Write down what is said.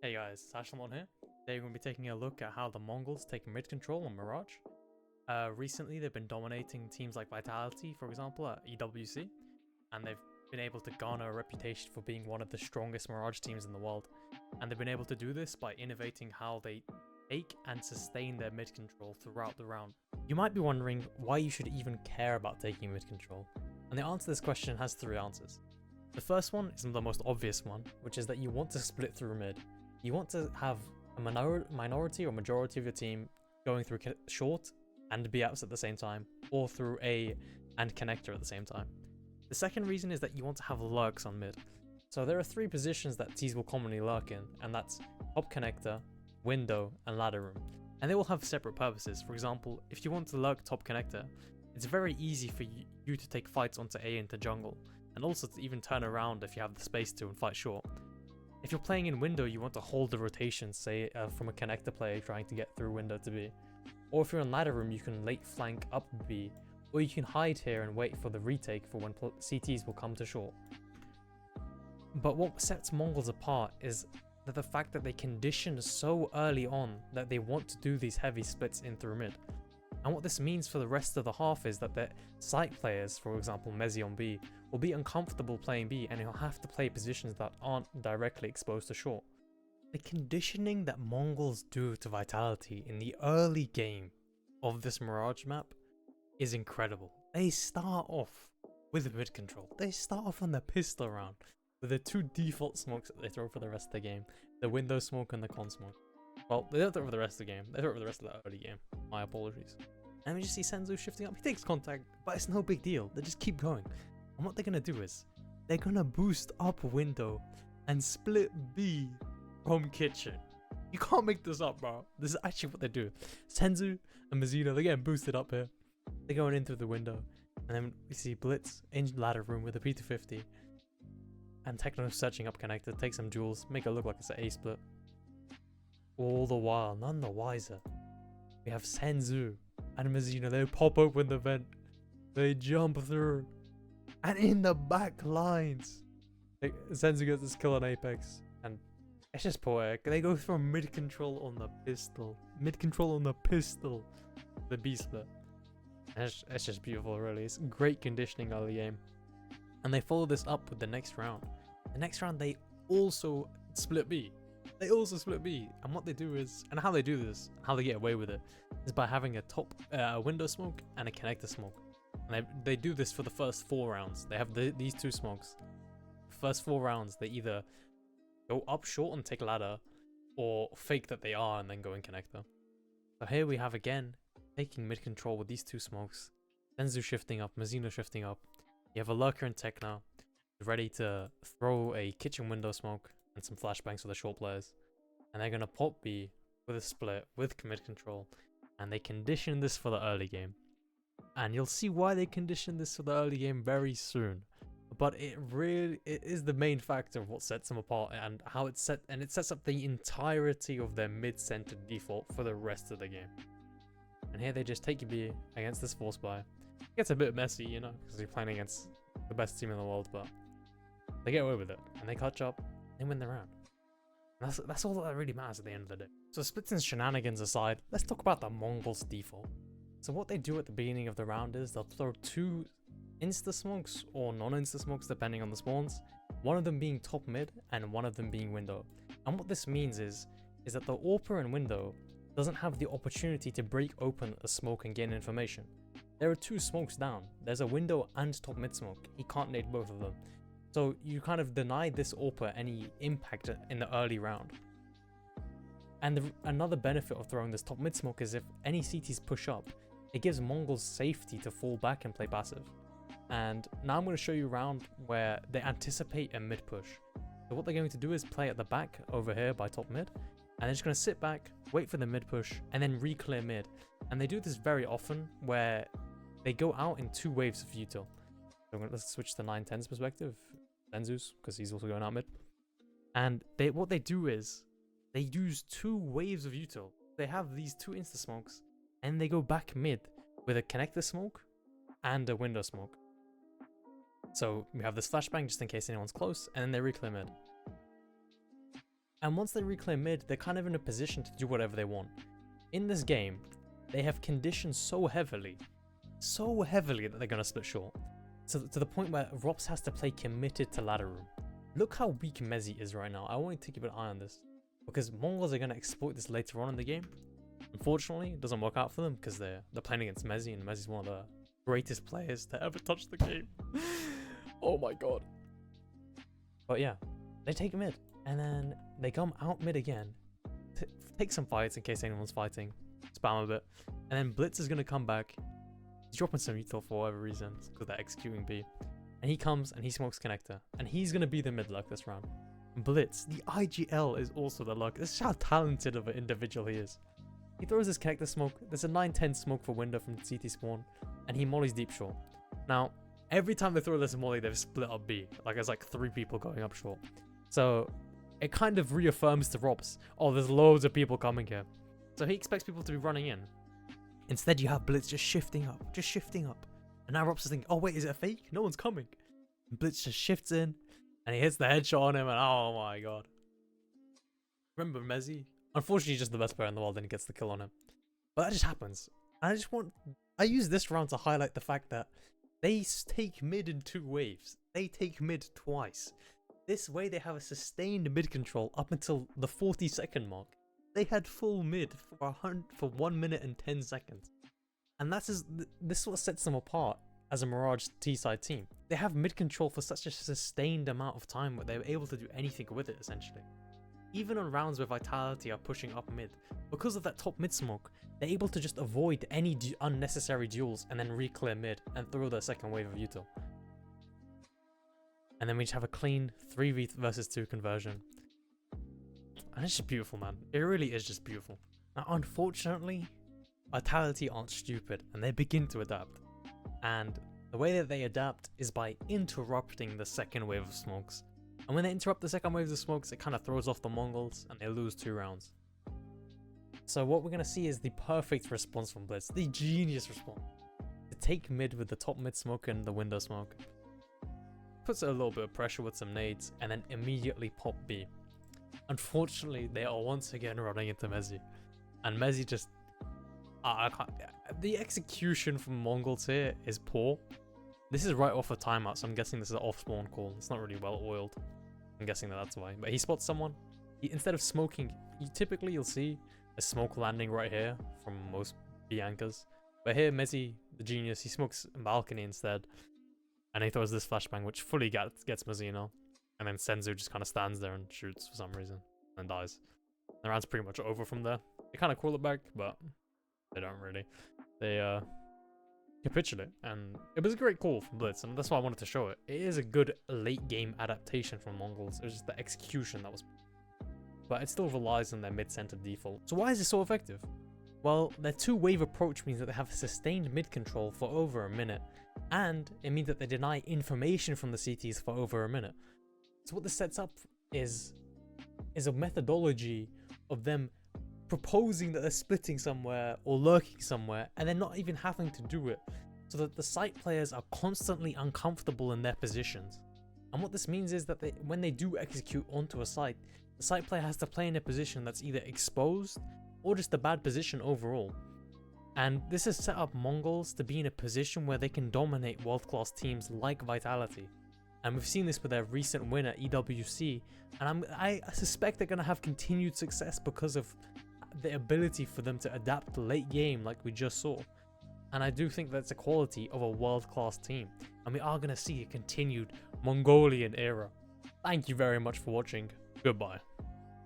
Hey guys, Sashlamon here. Today we're going to be taking a look at how the Mongols take mid control on Mirage. Recently they've been dominating teams like Vitality, for example, at EWC, and they've been able to garner a reputation for being one of the strongest Mirage teams in the world. And they've been able to do this by innovating how they take and sustain their mid control throughout the round. You might be wondering why you should even care about taking mid control, and the answer to this question has three answers. The first one is the most obvious one, which is that you want to split through mid. You want to have a minority or majority of your team going through short and B apps at the same time, or through A and connector at the same time. The second reason is that you want to have lurks on mid. So there are three positions that Ts will commonly lurk in, and that's top connector, window, and ladder room. And they will have separate purposes. For example, if you want to lurk top connector, it's very easy for you to take fights onto A into jungle, and also to even turn around if you have the space to and fight short. If you're playing in window, you want to hold the rotation, say from a connector player trying to get through window to B. Or if you're in ladder room, you can late flank up B, or you can hide here and wait for the retake for when CTs will come to short. But what sets Mongolz apart is that the fact that they condition so early on that they want to do these heavy splits in through mid. And what this means for the rest of the half is that their site players, for example Mezi on B, will be uncomfortable playing B and he'll have to play positions that aren't directly exposed to short. The conditioning that Mongols do to Vitality in the early game of this Mirage map is incredible. They start off with mid control. They start off on the pistol round with the two default smokes that they throw for the rest of the game. The window smoke and the con smoke. Well, they don't throw it for the rest of the game. They throw it for the rest of the early game. My apologies. And we just see Senzu shifting up. He takes contact, but it's no big deal. They just keep going. And what they're going to do is, they're going to boost up window and split B from kitchen. You can't make this up, bro. This is actually what they do. Senzu and Mizuno, they're getting boosted up here. They're going in through the window. And then we see Blitz in ladder room with a P250. And Techno searching up connector, take some jewels, make it look like it's an A split. All the while, none the wiser, we have Senzu and Mizuno. They pop open the vent, they jump through, and in the back lines, Senzu gets this kill on Apex, and it's just poetic. They go from mid control on the pistol, the B split. And it's just beautiful, really. It's great conditioning early game, and they follow this up with the next round. The next round, they also split B. And what they do is, and how they do this, how they get away with it, is by having a top window smoke and a connector smoke. And they do this for the first 4 rounds. They have these two smokes. The first 4 rounds, they either go up short and take ladder, or fake that they are and then go in connector. So here we have again, taking mid control with these two smokes. Senzu shifting up, Mizuno shifting up. You have a lurker and Tekna ready to throw a kitchen window smoke and some flashbangs for the short players, and they're gonna pop B with a split with mid control, and they condition this for the early game, and you'll see why they condition this for the early game very soon. But it is the main factor of what sets them apart, and how it sets up the entirety of their mid-centered default for the rest of the game. And here they just take B against this force buy. It gets a bit messy, you know, because you're playing against the best team in the world, but they get away with it, and they clutch up. They win the round. And that's all that really matters at the end of the day. So splits and shenanigans aside, let's talk about the Mongols default. So what they do at the beginning of the round is they'll throw 2 insta smokes or non-insta smokes depending on the spawns, one of them being top mid and one of them being window. And what this means is that the AWPer in window doesn't have the opportunity to break open a smoke and gain information. There are 2 smokes down. There's a window and top mid smoke. He can't nade both of them. So you kind of deny this AWPer any impact in the early round. And another benefit of throwing this top mid smoke is if any CTs push up, it gives Mongols safety to fall back and play passive. And now I'm going to show you a round where they anticipate a mid push. So what they're going to do is play at the back over here by top mid, and they're just going to sit back, wait for the mid push, and then re-clear mid. And they do this very often where they go out in 2 waves of util. So let's switch to 9-10's perspective. Senzu's, because he's also going out mid. And what they do is they use 2 waves of util. They have these 2 insta smokes, and they go back mid with a connector smoke and a window smoke. So we have this flashbang just in case anyone's close, and then they re-clear mid. And once they reclaim mid, they're kind of in a position to do whatever they want. In this game, they have conditioned so heavily that they're going to split short. So to the point where Rops has to play committed to ladder room. Look how weak Mezzi is right now. I want you to keep an eye on this, because Mongolz are going to exploit this later on in the game. Unfortunately, it doesn't work out for them because they're playing against Mezzi, and Mezzi's one of the greatest players to ever touch the game. Oh my god. But yeah, they take mid, and then they come out mid again, take some fights in case anyone's fighting, spam a bit, and then Blitz is going to come back. He's dropping some util for whatever reason, because they're executing B. And he comes and he smokes connector, and he's going to be the mid luck this round. Blitz, the IGL is also the luck. This is how talented of an individual he is. He throws his connector smoke, there's a 9-10 smoke for window from CT spawn, and he mollies deep short. Now, every time they throw this molly, they've split up B. Like, there's like 3 people going up short. So, it kind of reaffirms to Robs, oh, there's loads of people coming here. So he expects people to be running in. Instead, you have Blitz just shifting up. And now Robs is thinking, oh wait, is it a fake? No one's coming. And Blitz just shifts in, and he hits the headshot on him, and oh my god. Remember Mezzi? Unfortunately, he's just the best player in the world, and he gets the kill on him. But that just happens. And I use this round to highlight the fact that they take mid in 2 waves. They take mid twice. This way, they have a sustained mid control up until the 40-second mark. They had full mid for 1 minute and 10 seconds. And this is what sets them apart as a Mirage T-side team. They have mid control for such a sustained amount of time where they're able to do anything with it, essentially. Even on rounds where Vitality are pushing up mid, because of that top mid smoke, they're able to just avoid any unnecessary duels and then re-clear mid and throw their second wave of util. And then we just have a clean 3v versus 2 conversion. And it's just beautiful, man. It really is just beautiful. Now, unfortunately, Vitality aren't stupid, and they begin to adapt. And the way that they adapt is by interrupting the second wave of smokes. And when they interrupt the second wave of smokes, it kind of throws off the Mongolz, and they lose 2 rounds. So what we're going to see is the perfect response from Blitz, the genius response. To take mid with the top mid smoke and the window smoke. Puts a little bit of pressure with some nades, and then immediately pop B. Unfortunately, they are once again running into Mezzi. And Mezzi just... I can't... The execution from Mongolz here is poor. This is right off a timeout, so I'm guessing this is an off-spawn call. It's not really well oiled. I'm guessing that's why. But he spots someone. Instead of smoking, you'll see a smoke landing right here from most B anchors. But here, Mezzi, the genius, he smokes balcony instead. And he throws this flashbang, which fully gets Mezzi. And then Senzu just kind of stands there and shoots for some reason. And dies. The round's pretty much over from there. They kind of call it back, but they don't really. They capitulate. And it was a great call from Blitz, and that's why I wanted to show it. It is a good late game adaptation from Mongolz. It was just the execution that was... But it still relies on their mid-center default. So why is this so effective? Well, their 2-wave approach means that they have sustained mid control for over a minute. And it means that they deny information from the CTs for over a minute. So what this sets up is a methodology of them proposing that they're splitting somewhere or lurking somewhere, and they're not even having to do it, so that the site players are constantly uncomfortable in their positions. And what this means is that when they do execute onto a site, the site player has to play in a position that's either exposed or just a bad position overall. And this has set up Mongolz to be in a position where they can dominate world-class teams like Vitality. And we've seen this with their recent win at EWC, and I suspect they're going to have continued success because of the ability for them to adapt late game like we just saw. And I do think that's a quality of a world-class team, and we are going to see a continued Mongolian era. Thank you very much for watching. Goodbye.